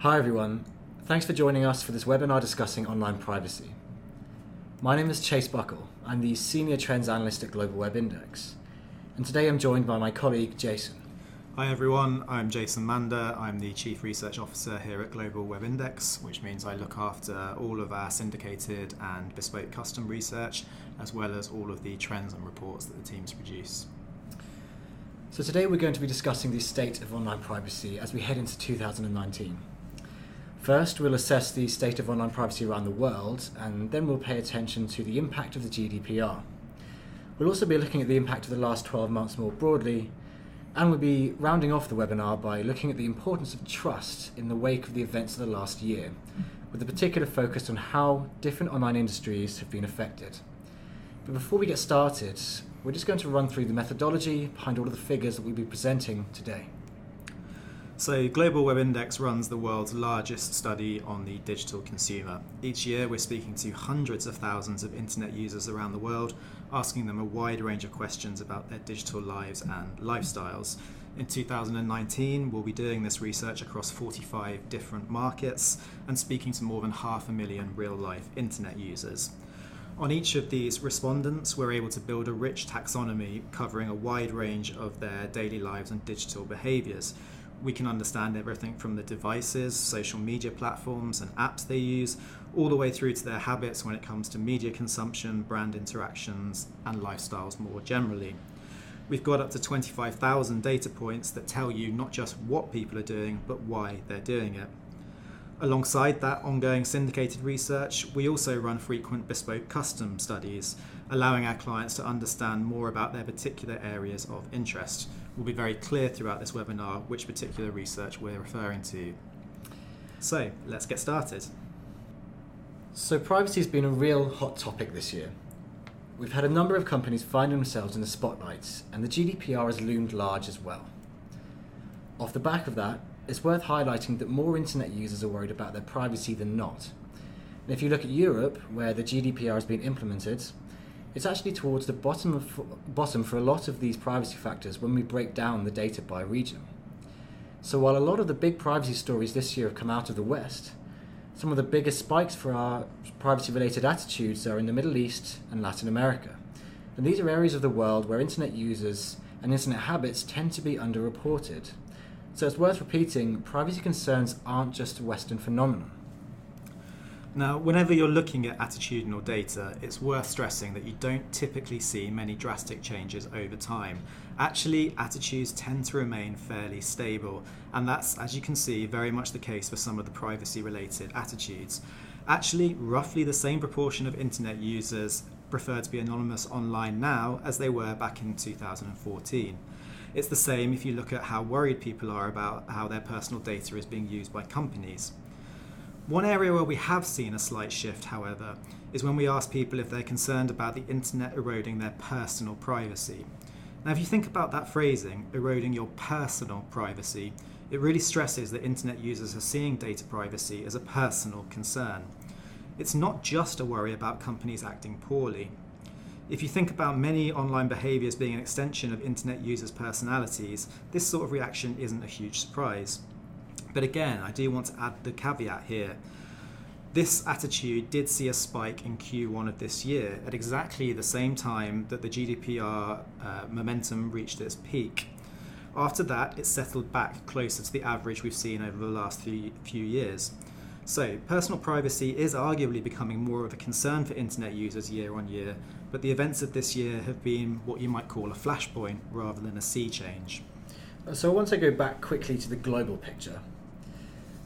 Hi everyone, thanks for joining us for this webinar discussing online privacy. My name is Chase Buckle, I'm the Senior Trends Analyst at Global Web Index, and today I'm joined by my colleague Jason. Hi everyone, I'm Jason Mander. I'm the Chief Research Officer here at Global Web Index, which means I look after all of our syndicated and bespoke custom research, as well as all of the trends and reports that the teams produce. So today we're going to be discussing the state of online privacy as we head into 2019. First, we'll assess the state of online privacy around the world, and then we'll pay attention to the impact of the GDPR. We'll also be looking at the impact of the last 12 months more broadly, and we'll be rounding off the webinar by looking at the importance of trust in the wake of the events of the last year, with a particular focus on how different online industries have been affected. But before we get started, we're just going to run through the methodology behind all of the figures that we'll be presenting today. So Global Web Index runs the world's largest study on the digital consumer. Each year we're speaking to hundreds of thousands of internet users around the world, asking them a wide range of questions about their digital lives and lifestyles. In 2019 we'll be doing this research across 45 different markets and speaking to more than 500,000 real-life internet users. On each of these respondents, we're able to build a rich taxonomy covering a wide range of their daily lives and digital behaviours. We can understand everything from the devices, social media platforms and apps they use, all the way through to their habits when it comes to media consumption, brand interactions and lifestyles more generally. We've got up to 25,000 data points that tell you not just what people are doing, but why they're doing it. Alongside that ongoing syndicated research, we also run frequent bespoke custom studies, allowing our clients to understand more about their particular areas of interest. We'll be very clear throughout this webinar which particular research we're referring to. So, let's get started. So privacy has been a real hot topic this year. We've had a number of companies find themselves in the spotlight, and the GDPR has loomed large as well. Off the back of that, it's worth highlighting that more internet users are worried about their privacy than not. And if you look at Europe, where the GDPR has been implemented, it's actually towards the bottom for a lot of these privacy factors when we break down the data by region. So while a lot of the big privacy stories this year have come out of the West, some of the biggest spikes for our privacy-related attitudes are in the Middle East and Latin America. And these are areas of the world where internet users and internet habits tend to be underreported. So it's worth repeating, privacy concerns aren't just a Western phenomenon. Now, whenever you're looking at attitudinal data, it's worth stressing that you don't typically see many drastic changes over time. Actually, attitudes tend to remain fairly stable, and that's, as you can see, very much the case for some of the privacy-related attitudes. Actually, roughly the same proportion of internet users prefer to be anonymous online now as they were back in 2014. It's the same if you look at how worried people are about how their personal data is being used by companies. One area where we have seen a slight shift, however, is when we ask people if they're concerned about the internet eroding their personal privacy. Now, if you think about that phrasing, eroding your personal privacy, it really stresses that internet users are seeing data privacy as a personal concern. It's not just a worry about companies acting poorly. If you think about many online behaviours being an extension of internet users' personalities, this sort of reaction isn't a huge surprise. But again, I do want to add the caveat here. This attitude did see a spike in Q1 of this year at exactly the same time that the GDPR momentum reached its peak. After that, it settled back closer to the average we've seen over the last few years. So, personal privacy is arguably becoming more of a concern for internet users year on year, but the events of this year have been what you might call a flashpoint rather than a sea change. So I want to go back quickly to the global picture.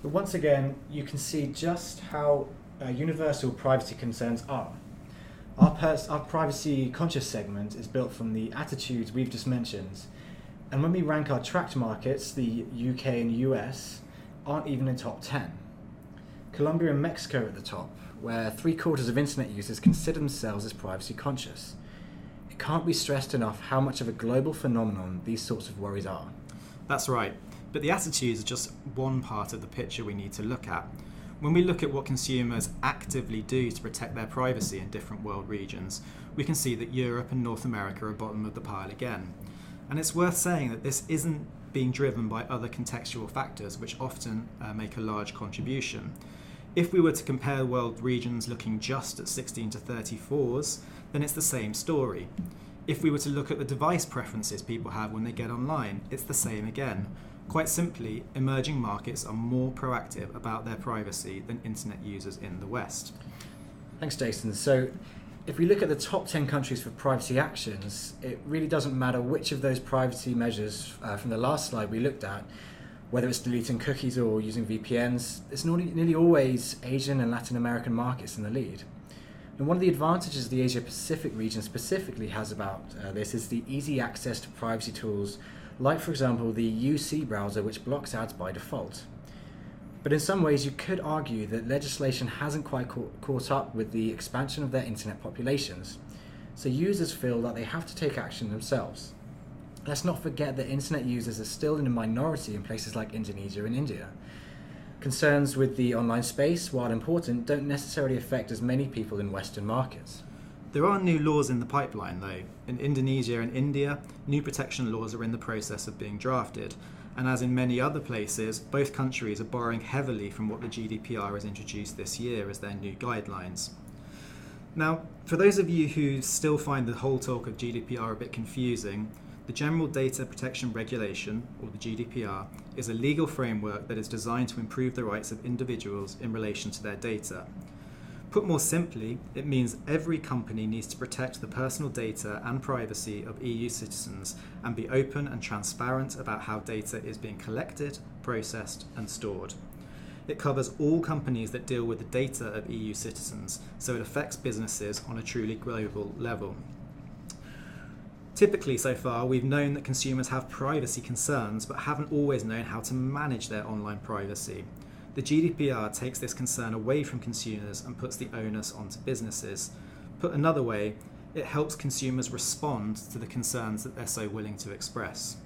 But once again, you can see just how universal privacy concerns are. Our privacy conscious segment is built from the attitudes we've just mentioned, and when we rank our tracked markets, the UK and US aren't even in top 10. Colombia and Mexico are at the top, where 3/4 of internet users consider themselves as privacy conscious. It can't be stressed enough how much of a global phenomenon these sorts of worries are. That's right, but the attitudes are just one part of the picture we need to look at. When we look at what consumers actively do to protect their privacy in different world regions, we can see that Europe and North America are bottom of the pile again. And it's worth saying that this isn't being driven by other contextual factors which often make a large contribution. If we were to compare world regions looking just at 16 to 34s, then it's the same story. If we were to look at the device preferences people have when they get online, it's the same again. Quite simply, emerging markets are more proactive about their privacy than internet users in the West. Thanks, Jason. So if we look at the top 10 countries for privacy actions, it really doesn't matter which of those privacy measures from the last slide we looked at, whether it's deleting cookies or using VPNs, it's nearly always Asian and Latin American markets in the lead. And one of the advantages the Asia-Pacific region specifically has about this is the easy access to privacy tools, like, for example, the UC browser, which blocks ads by default. But in some ways, you could argue that legislation hasn't quite caught up with the expansion of their internet populations, so users feel that they have to take action themselves. Let's not forget that internet users are still in a minority in places like Indonesia and India. Concerns with the online space, while important, don't necessarily affect as many people in Western markets. There are new laws in the pipeline, though. In Indonesia and India, new protection laws are in the process of being drafted. And as in many other places, both countries are borrowing heavily from what the GDPR has introduced this year as their new guidelines. Now, for those of you who still find the whole talk of GDPR a bit confusing, the General Data Protection Regulation, or the GDPR, is a legal framework that is designed to improve the rights of individuals in relation to their data. Put more simply, it means every company needs to protect the personal data and privacy of EU citizens and be open and transparent about how data is being collected, processed, and stored. It covers all companies that deal with the data of EU citizens, so it affects businesses on a truly global level. Typically, so far, we've known that consumers have privacy concerns but haven't always known how to manage their online privacy. The GDPR takes this concern away from consumers and puts the onus onto businesses. Put another way, it helps consumers respond to the concerns that they're so willing to express.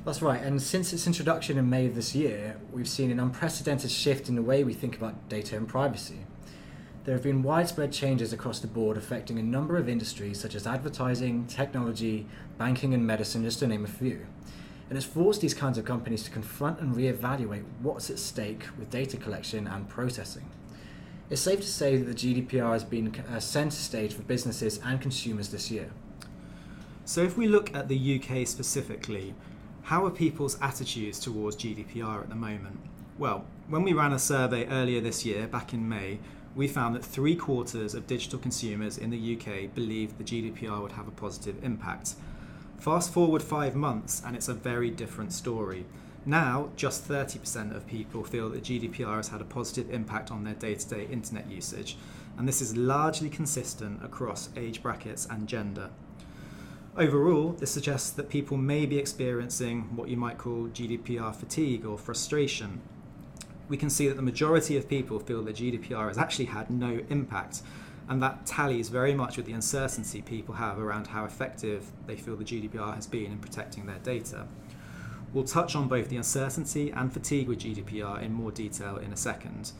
That's right, and since its introduction in May of this year, we've seen an unprecedented shift in the way we think about data and privacy. There have been widespread changes across the board affecting a number of industries such as advertising, technology, banking and medicine, just to name a few. And it's forced these kinds of companies to confront and reevaluate what's at stake with data collection and processing. It's safe to say that the GDPR has been a centre stage for businesses and consumers this year. So if we look at the UK specifically, how are people's attitudes towards GDPR at the moment? Well, when we ran a survey earlier this year, back in May, we found that 3/4 of digital consumers in the UK believed the GDPR would have a positive impact. Fast forward 5 months and it's a very different story. Now, just 30% of people feel that GDPR has had a positive impact on their day-to-day internet usage, and this is largely consistent across age brackets and gender. Overall, this suggests that people may be experiencing what you might call GDPR fatigue or frustration. We can see that the majority of people feel that GDPR has actually had no impact, and that tallies very much with the uncertainty people have around how effective they feel the GDPR has been in protecting their data. We'll touch on both the uncertainty and fatigue with GDPR in more detail in a second.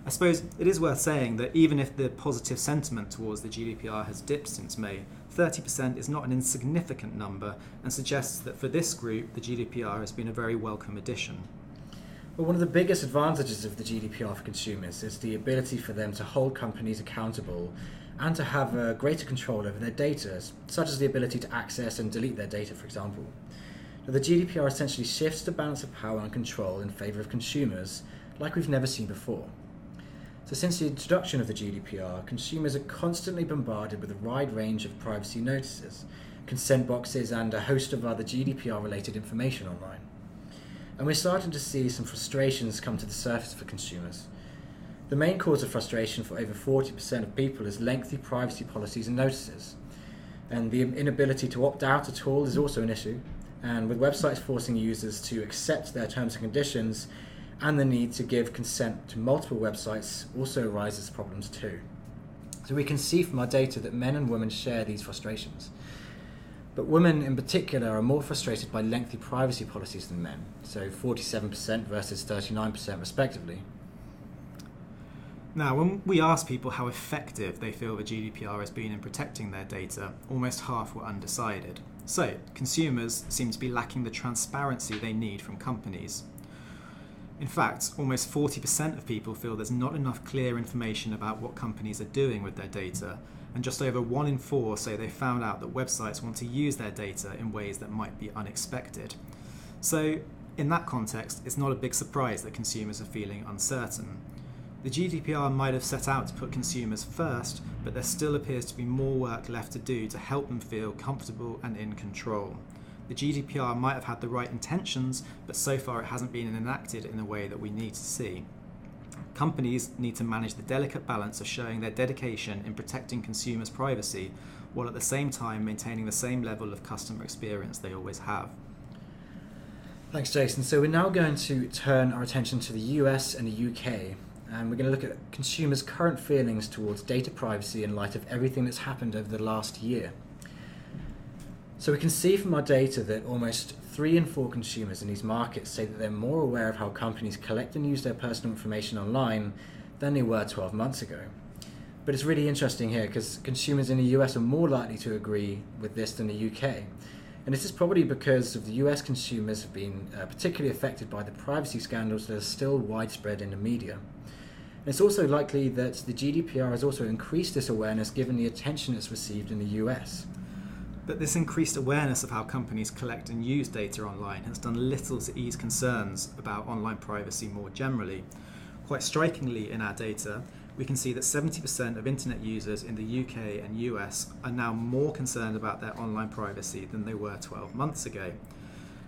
I suppose it is worth saying that even if the positive sentiment towards the GDPR has dipped since May, 30% is not an insignificant number and suggests that for this group, the GDPR has been a very welcome addition. Well, one of the biggest advantages of the GDPR for consumers is the ability for them to hold companies accountable and to have greater control over their data, such as the ability to access and delete their data, for example. Now, the GDPR essentially shifts the balance of power and control in favour of consumers like we've never seen before. So since the introduction of the GDPR, consumers are constantly bombarded with a wide range of privacy notices, consent boxes and a host of other GDPR-related information online. And we're starting to see some frustrations come to the surface for consumers. The main cause of frustration for over 40% of people is lengthy privacy policies and notices. And the inability to opt out at all is also an issue. And with websites forcing users to accept their terms and conditions, and the need to give consent to multiple websites also arises problems too. So we can see from our data that men and women share these frustrations. But women in particular are more frustrated by lengthy privacy policies than men, so 47% versus 39% respectively. Now, when we asked people how effective they feel the GDPR has been in protecting their data, almost half were undecided. So, consumers seem to be lacking the transparency they need from companies. In fact, almost 40% of people feel there's not enough clear information about what companies are doing with their data, and just over 1 in 4 say they found out that websites want to use their data in ways that might be unexpected. So, in that context, it's not a big surprise that consumers are feeling uncertain. The GDPR might have set out to put consumers first, but there still appears to be more work left to do to help them feel comfortable and in control. The GDPR might have had the right intentions, but so far it hasn't been enacted in the way that we need to see. Companies need to manage the delicate balance of showing their dedication in protecting consumers' privacy, while at the same time maintaining the same level of customer experience they always have. Thanks, Jason. So we're now going to turn our attention to the US and the UK, and we're going to look at consumers' current feelings towards data privacy in light of everything that's happened over the last year. So we can see from our data that almost 3 in 4 consumers in these markets say that they're more aware of how companies collect and use their personal information online than they were 12 months ago. But it's really interesting here because consumers in the US are more likely to agree with this than the UK. And this is probably because of the US consumers have been particularly affected by the privacy scandals that are still widespread in the media. And it's also likely that the GDPR has also increased this awareness given the attention it's received in the US. But this increased awareness of how companies collect and use data online has done little to ease concerns about online privacy more generally. Quite strikingly in our data, we can see that 70% of internet users in the UK and US are now more concerned about their online privacy than they were 12 months ago.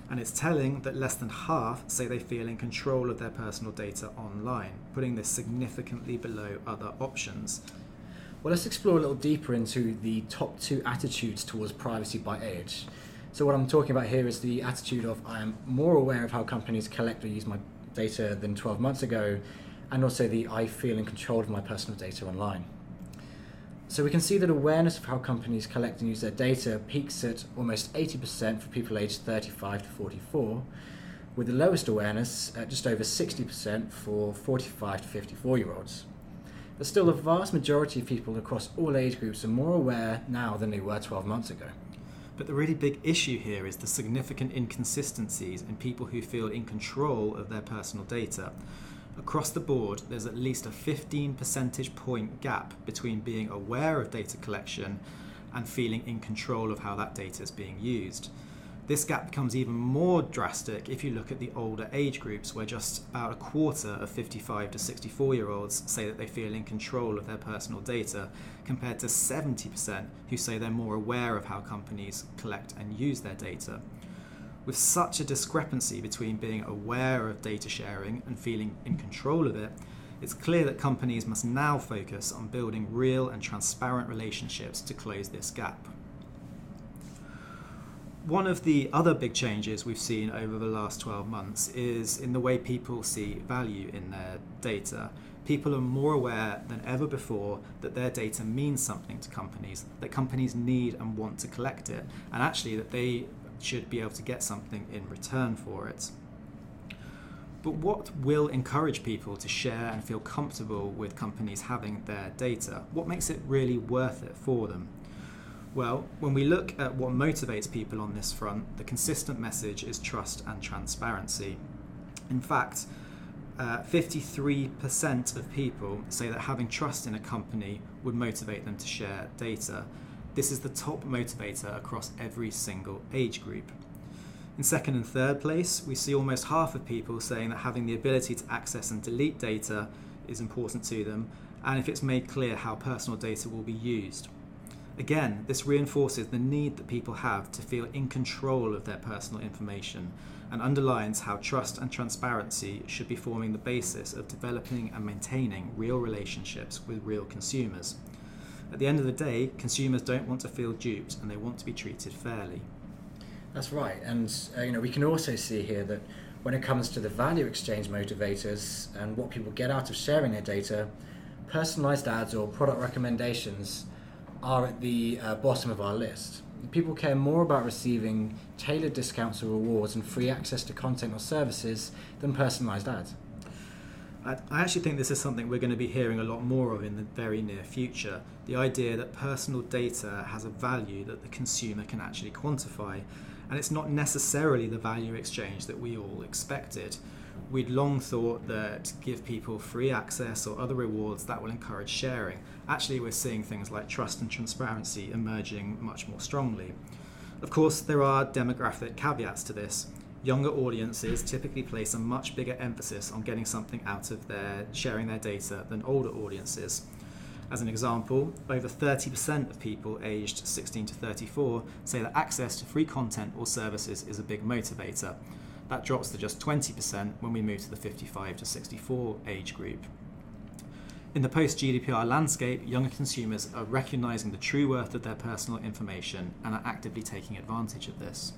And it's telling that less than half say they feel in control of their personal data online, putting this significantly below other options. Well, let's explore a little deeper into the top 2 attitudes towards privacy by age. So what I'm talking about here is the attitude of I am more aware of how companies collect or use my data than 12 months ago, and also the I feel in control of my personal data online. So we can see that awareness of how companies collect and use their data peaks at almost 80% for people aged 35 to 44, with the lowest awareness at just over 60% for 45 to 54-year-olds. But still, a vast majority of people across all age groups are more aware now than they were 12 months ago. But the really big issue here is the significant inconsistencies in people who feel in control of their personal data. Across the board, there's at least a 15 percentage point gap between being aware of data collection and feeling in control of how that data is being used. This gap becomes even more drastic if you look at the older age groups, where just about a quarter of 55 to 64-year-olds say that they feel in control of their personal data, compared to 70% who say they're more aware of how companies collect and use their data. With such a discrepancy between being aware of data sharing and feeling in control of it, it's clear that companies must now focus on building real and transparent relationships to close this gap. One of the other big changes we've seen over the last 12 months is in the way people see value in their data. People are more aware than ever before that their data means something to companies, that companies need and want to collect it, and actually that they should be able to get something in return for it. But what will encourage people to share and feel comfortable with companies having their data? What makes it really worth it for them? Well, when we look at what motivates people on this front, the consistent message is trust and transparency. In fact, 53% of people say that having trust in a company would motivate them to share data. This is the top motivator across every single age group. In second and third place, we see almost half of people saying that having the ability to access and delete data is important to them, and if it's made clear how personal data will be used. Again, this reinforces the need that people have to feel in control of their personal information and underlines how trust and transparency should be forming the basis of developing and maintaining real relationships with real consumers. At the end of the day, consumers don't want to feel duped and they want to be treated fairly. That's right, and we can also see here that when it comes to the value exchange motivators and what people get out of sharing their data, personalised ads or product recommendations are at the bottom of our list. People care more about receiving tailored discounts or rewards and free access to content or services than personalised ads. I actually think this is something we're going to be hearing a lot more of in the very near future. The idea that personal data has a value that the consumer can actually quantify, and it's not necessarily the value exchange that we all expected. We'd long thought that give people free access or other rewards that will encourage sharing. Actually, we're seeing things like trust and transparency emerging much more strongly. Of course, there are demographic caveats to this. Younger audiences typically place a much bigger emphasis on getting something out of their sharing their data than older audiences. As an example, over 30% of people aged 16 to 34 say that access to free content or services is a big motivator. That drops to just 20% when we move to the 55 to 64 age group. In the post-GDPR landscape, younger consumers are recognising the true worth of their personal information and are actively taking advantage of this.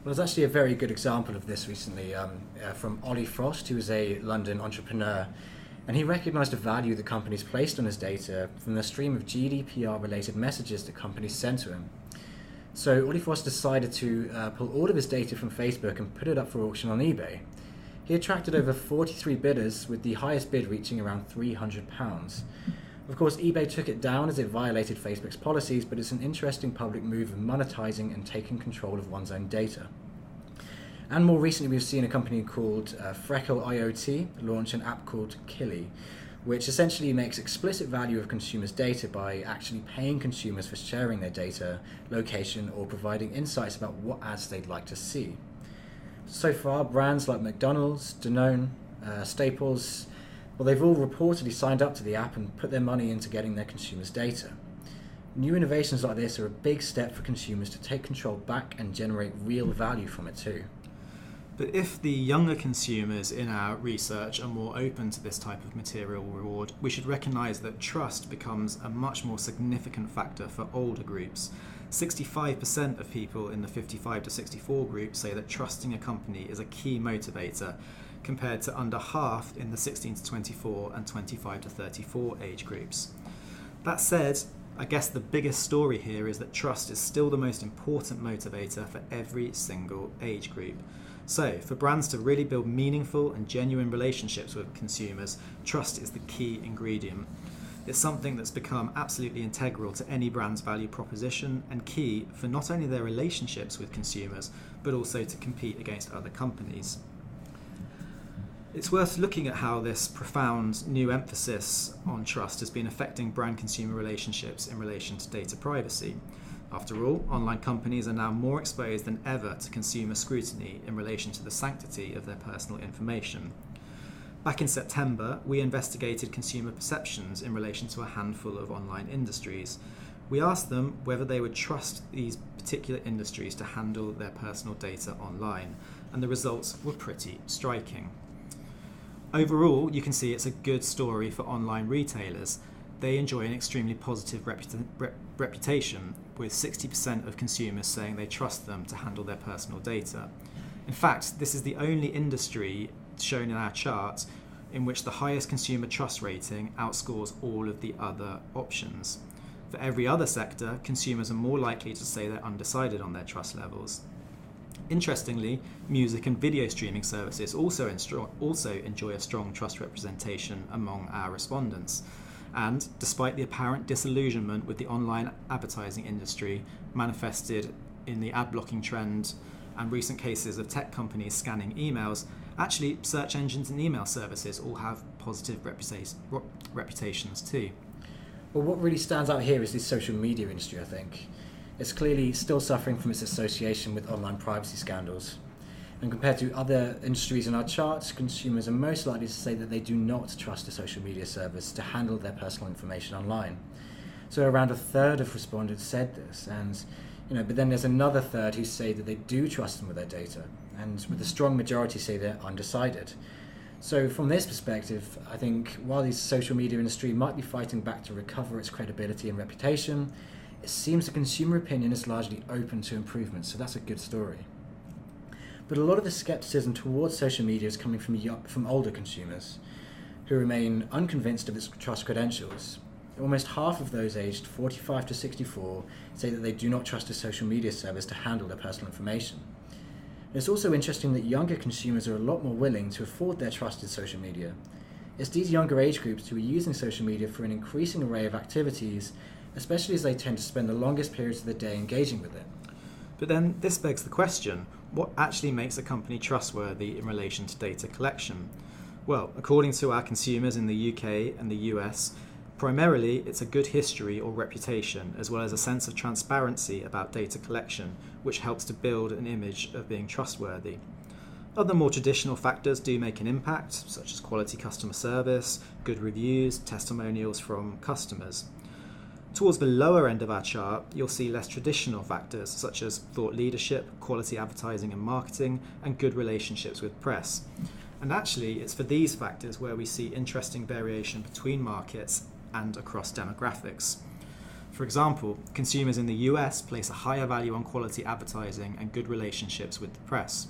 Well, there's actually a very good example of this recently from Ollie Frost, who is a London entrepreneur, and he recognised the value that companies placed on his data from the stream of GDPR-related messages that companies sent to him. So Ollie Frost decided to pull all of his data from Facebook and put it up for auction on eBay. He attracted over 43 bidders, with the highest bid reaching around £300. Of course, eBay took it down as it violated Facebook's policies, but it's an interesting public move of monetizing and taking control of one's own data. And more recently, we've seen a company called Freckle IoT launch an app called Killy, which essentially makes explicit value of consumers' data by actually paying consumers for sharing their data, location, or providing insights about what ads they'd like to see. So far, brands like McDonald's, Danone, Staples, well, they've all reportedly signed up to the app and put their money into getting their consumers' data. New innovations like this are a big step for consumers to take control back and generate real value from it too. But if the younger consumers in our research are more open to this type of material reward, we should recognise that trust becomes a much more significant factor for older groups. 65% of people in the 55 to 64 group say that trusting a company is a key motivator, compared to under half in the 16 to 24 and 25 to 34 age groups. That said, I guess the biggest story here is that trust is still the most important motivator for every single age group. So, for brands to really build meaningful and genuine relationships with consumers, trust is the key ingredient. It's something that's become absolutely integral to any brand's value proposition and key for not only their relationships with consumers, but also to compete against other companies. It's worth looking at how this profound new emphasis on trust has been affecting brand-consumer relationships in relation to data privacy. After all, online companies are now more exposed than ever to consumer scrutiny in relation to the sanctity of their personal information. Back in September, we investigated consumer perceptions in relation to a handful of online industries. We asked them whether they would trust these particular industries to handle their personal data online, and the results were pretty striking. Overall, you can see it's a good story for online retailers. They enjoy an extremely positive reputation, with 60% of consumers saying they trust them to handle their personal data. In fact, this is the only industry shown in our chart in which the highest consumer trust rating outscores all of the other options. For every other sector, consumers are more likely to say they're undecided on their trust levels. Interestingly, music and video streaming services also enjoy a strong trust representation among our respondents. And despite the apparent disillusionment with the online advertising industry manifested in the ad blocking trend and recent cases of tech companies scanning emails, actually search engines and email services all have positive reputations too. Well, what really stands out here is the social media industry, I think. It's clearly still suffering from its association with online privacy scandals. And compared to other industries in our charts, consumers are most likely to say that they do not trust a social media service to handle their personal information online. So around a third of respondents said this, and but then there's another third who say that they do trust them with their data, and with a strong majority say they're undecided. So from this perspective, I think while the social media industry might be fighting back to recover its credibility and reputation, it seems the consumer opinion is largely open to improvement, so that's a good story. But a lot of the skepticism towards social media is coming from older consumers who remain unconvinced of its trust credentials. Almost half of those aged 45 to 64 say that they do not trust a social media service to handle their personal information. It's also interesting that younger consumers are a lot more willing to afford their trusted social media. It's these younger age groups who are using social media for an increasing array of activities, especially as they tend to spend the longest periods of the day engaging with it. But then this begs the question, what actually makes a company trustworthy in relation to data collection? Well, according to our consumers in the UK and the US, primarily it's a good history or reputation, as well as a sense of transparency about data collection, which helps to build an image of being trustworthy. Other more traditional factors do make an impact, such as quality customer service, good reviews, testimonials from customers. Towards the lower end of our chart, you'll see less traditional factors such as thought leadership, quality advertising and marketing, and good relationships with press. And actually, it's for these factors where we see interesting variation between markets and across demographics. For example, consumers in the US place a higher value on quality advertising and good relationships with the press.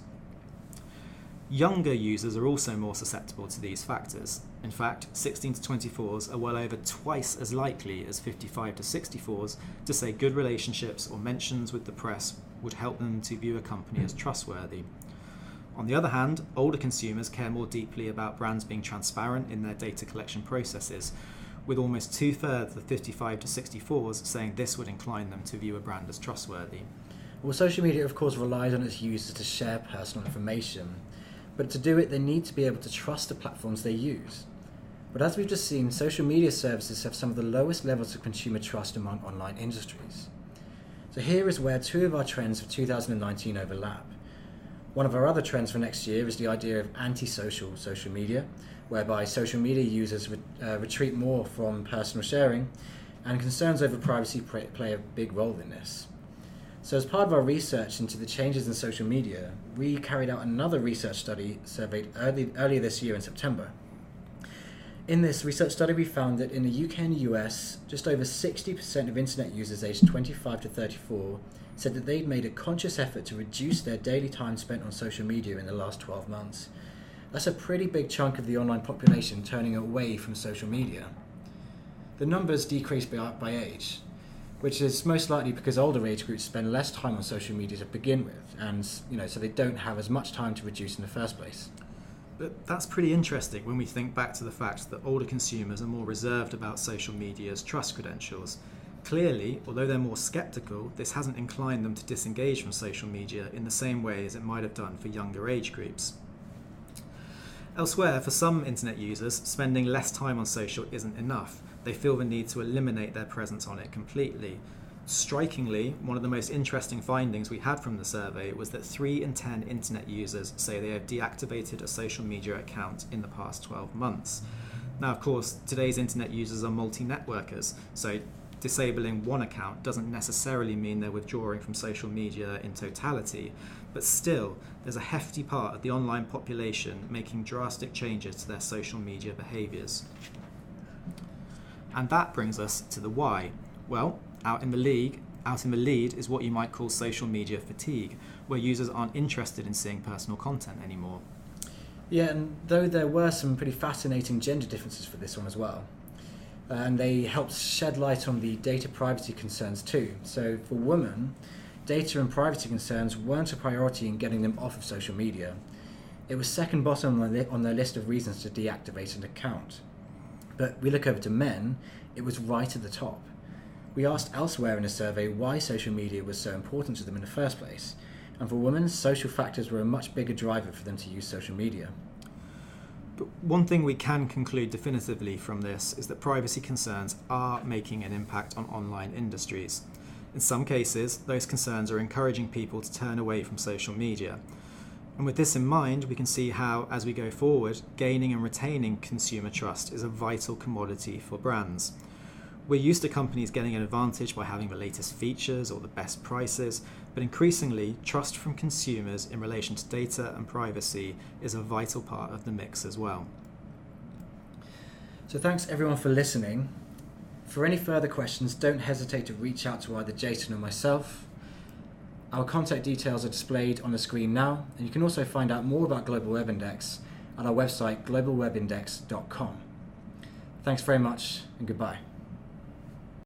Younger users are also more susceptible to these factors. In fact, 16 to 24s are well over twice as likely as 55 to 64s to say good relationships or mentions with the press would help them to view a company as trustworthy. On the other hand, older consumers care more deeply about brands being transparent in their data collection processes, with almost 2/3 of 55 to 64s saying this would incline them to view a brand as trustworthy. Well, social media, of course, relies on its users to share personal information. But to do it, they need to be able to trust the platforms they use. But as we've just seen, social media services have some of the lowest levels of consumer trust among online industries. So here is where two of our trends of 2019 overlap. One of our other trends for next year is the idea of anti-social social media, whereby social media users retreat more from personal sharing, and concerns over privacy play a big role in this. So as part of our research into the changes in social media, we carried out another research study surveyed earlier this year in September. In this research study, we found that in the UK and US, just over 60% of internet users aged 25 to 34 said that they'd made a conscious effort to reduce their daily time spent on social media in the last 12 months. That's a pretty big chunk of the online population turning away from social media. The numbers decrease by age, which is most likely because older age groups spend less time on social media to begin with, and so they don't have as much time to reduce in the first place. But that's pretty interesting when we think back to the fact that older consumers are more reserved about social media's trust credentials. Clearly, although they're more skeptical, this hasn't inclined them to disengage from social media in the same way as it might have done for younger age groups. Elsewhere, for some internet users, spending less time on social isn't enough. They feel the need to eliminate their presence on it completely. Strikingly, one of the most interesting findings we had from the survey was that 3 in 10 internet users say they have deactivated a social media account in the past 12 months. Now, of course, today's internet users are multi-networkers, so disabling one account doesn't necessarily mean they're withdrawing from social media in totality, but still, there's a hefty part of the online population making drastic changes to their social media behaviours. And that brings us to the why. Well, out in the lead is what you might call social media fatigue, where users aren't interested in seeing personal content anymore. Yeah, and though there were some pretty fascinating gender differences for this one as well. And they helped shed light on the data privacy concerns too. So for women, data and privacy concerns weren't a priority in getting them off of social media. It was second bottom on their list of reasons to deactivate an account. But we look over to men, it was right at the top. We asked elsewhere in a survey why social media was so important to them in the first place. And for women, social factors were a much bigger driver for them to use social media. But one thing we can conclude definitively from this is that privacy concerns are making an impact on online industries. In some cases, those concerns are encouraging people to turn away from social media. And with this in mind, we can see how, as we go forward, gaining and retaining consumer trust is a vital commodity for brands. We're used to companies getting an advantage by having the latest features or the best prices, but increasingly, trust from consumers in relation to data and privacy is a vital part of the mix as well. So thanks everyone for listening. For any further questions, don't hesitate to reach out to either Jason or myself. Our contact details are displayed on the screen now, and you can also find out more about Global Web Index at our website globalwebindex.com. Thanks very much, and goodbye.